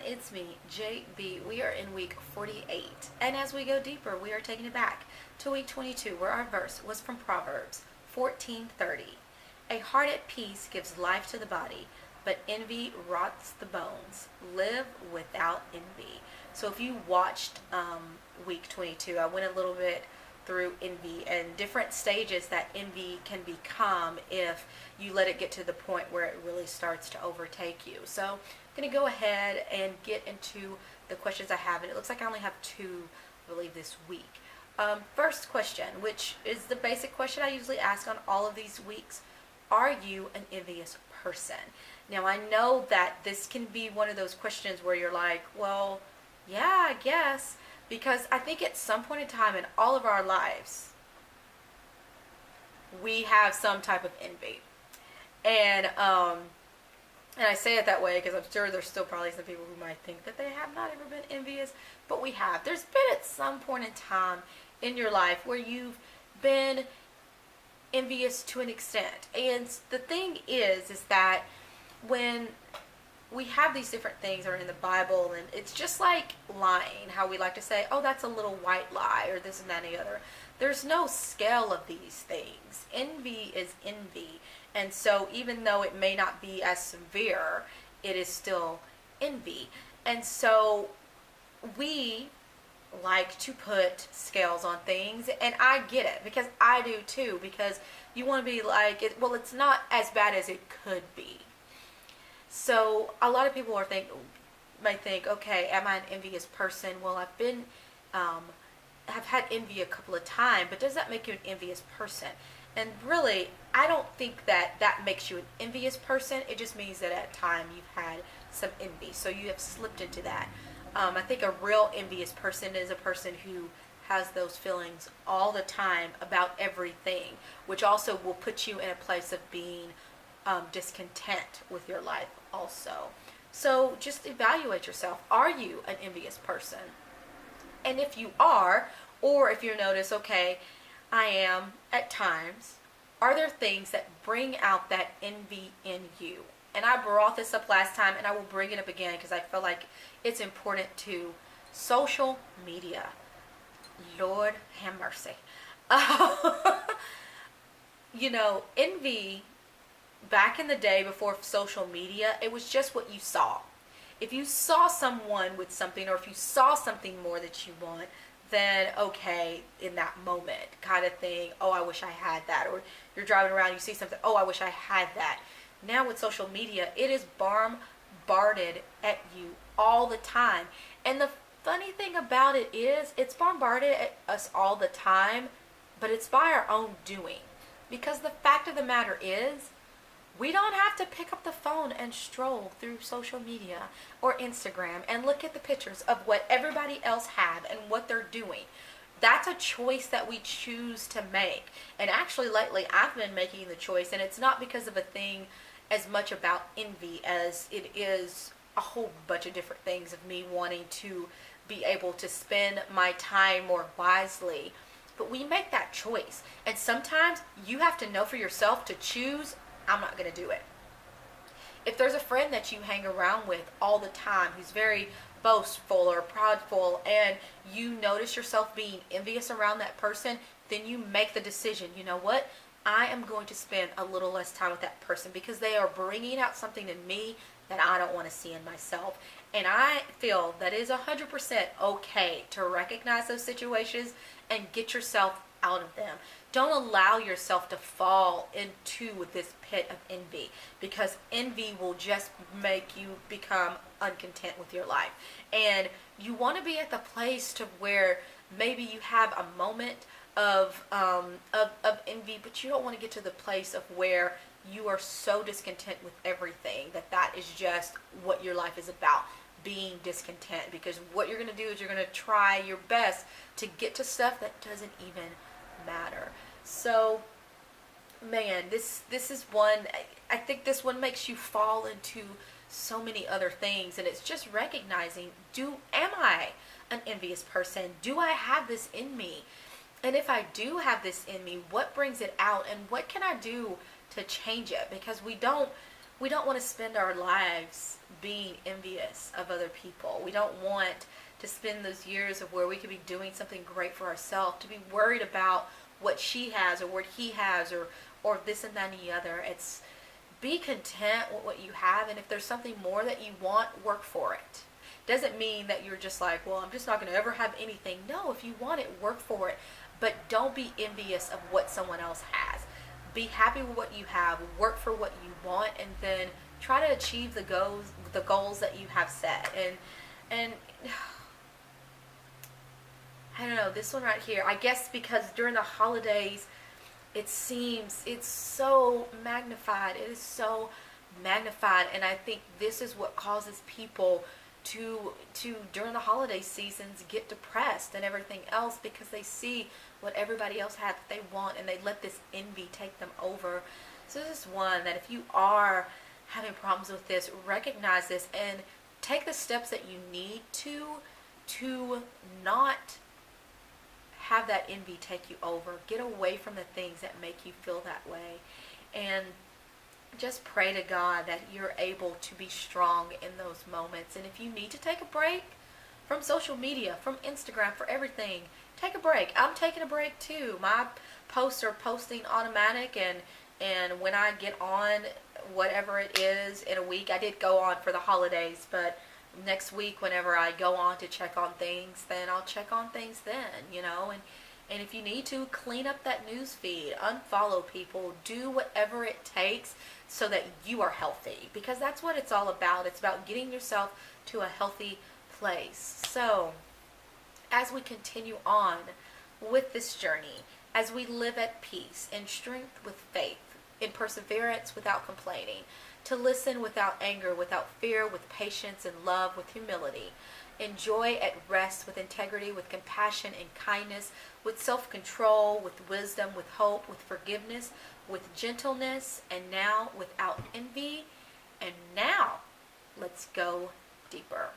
it's me, JB. We are in week 48. And as we go deeper, we are taking it back to week 22, where our verse was from Proverbs 14:30. A heart at peace gives life to the body, but envy rots the bones. Live without envy. So if you watched week 22, I went a little bit through envy and different stages that envy can become if you let it get to the point where it really starts to overtake you. So I'm going to go ahead and get into the questions I have, and it looks like I only have two, I believe, this week. First question, which is the basic question I usually ask on all of these weeks: are you an envious person? Now, I know that this can be one of those questions where you're like, well, yeah, I guess, because I think at some point in time in all of our lives, we have some type of envy. And I say it that way because I'm sure there's still probably some people who might think that they have not ever been envious, but we have. There's been at some point in time in your life where you've been envious to an extent. And the thing is that when we have these different things that are in the Bible, and it's just like lying, how we like to say, oh, that's a little white lie, or this and that and the other. There's no scale of these things. Envy is envy. And so even though it may not be as severe, it is still envy. And so we like to put scales on things, and I get it, because I do too, because you want to be like, well, it's not as bad as it could be. So a lot of people might think, okay, am I an envious person? Well, have had envy a couple of times, but does that make you an envious person? And really, I don't think that makes you an envious person. It just means that at time you've had some envy, so you have slipped into that. I think a real envious person is a person who has those feelings all the time about everything, which also will put you in a place of being discontent with your life also. So just evaluate yourself. Are you an envious person? And if you are, or if you notice, okay, I am at times, are there things that bring out that envy in you? And I brought this up last time, and I will bring it up again because I feel like it's important to social media. Lord have mercy. Envy, back in the day before social media, it was just what you saw. If you saw someone with something, or if you saw something more that you want, then okay, in that moment kind of thing, oh, I wish I had that. Or you're driving around, you see something, oh, I wish I had that. Now with social media, it is bombarded at you all the time. And the funny thing about it is, it's bombarded at us all the time, but it's by our own doing. Because the fact of the matter is, we don't have to pick up the phone and stroll through social media or Instagram and look at the pictures of what everybody else have and what they're doing. That's a choice that we choose to make. And actually lately I've been making the choice, and it's not because of a thing as much about envy as it is a whole bunch of different things of me wanting to be able to spend my time more wisely. But we make that choice. And sometimes you have to know for yourself to choose, I'm not going to do it. If there's a friend that you hang around with all the time who's very boastful or prideful, and you notice yourself being envious around that person, then you make the decision, you know what? I am going to spend a little less time with that person because they are bringing out something in me that I don't want to see in myself. And I feel that it is 100% okay to recognize those situations and get yourself out of them. Don't allow yourself to fall into this pit of envy, because envy will just make you become uncontent with your life. And you want to be at the place to where maybe you have a moment of envy, but you don't want to get to the place of where you are so discontent with everything that is just what your life is about, being discontent. Because what you're going to do is you're going to try your best to get to stuff that doesn't even matter. So, man, this is one, I think this one makes you fall into so many other things, and it's just recognizing, am I an envious person? Do I have this in me? And if I do have this in me, what brings it out, and what can I do to change it? Because we don't We don't want to spend our lives being envious of other people. We don't want to spend those years of where we could be doing something great for ourselves to be worried about what she has or what he has, or this and that and the other. It's be content with what you have, and if there's something more that you want, work for it. Doesn't mean that you're just like, well, I'm just not going to ever have anything. No, if you want it, work for it. But don't be envious of what someone else has. Be happy with what you have, work for what you want, and then try to achieve the goals that you have set. And I don't know, this one right here, I guess because during the holidays, it seems it's so magnified. It is so magnified, and I think this is what causes people to during the holiday seasons get depressed and everything else, because they see what everybody else has that they want, and they let this envy take them over. So this is one that if you are having problems with this, recognize this and take the steps that you need to not have that envy take you over. Get away from the things that make you feel that way, and just pray to God that you're able to be strong in those moments. And if you need to take a break from social media, from Instagram, for everything, take a break. I'm taking a break too. My posts are posting automatic, and when I get on whatever it is in a week, I did go on for the holidays, but next week whenever I go on to check on things, then I'll check on things then, and if you need to, clean up that news feed, unfollow people, do whatever it takes so that you are healthy, because that's what it's all about. It's about getting yourself to a healthy place. So as we continue on with this journey, as we live at peace, in strength with faith, in perseverance without complaining, to listen without anger, without fear, with patience and love, with humility, enjoy at rest with integrity, with compassion and kindness, with self-control, with wisdom, with hope, with forgiveness, with gentleness, and now without envy. And now let's go deeper.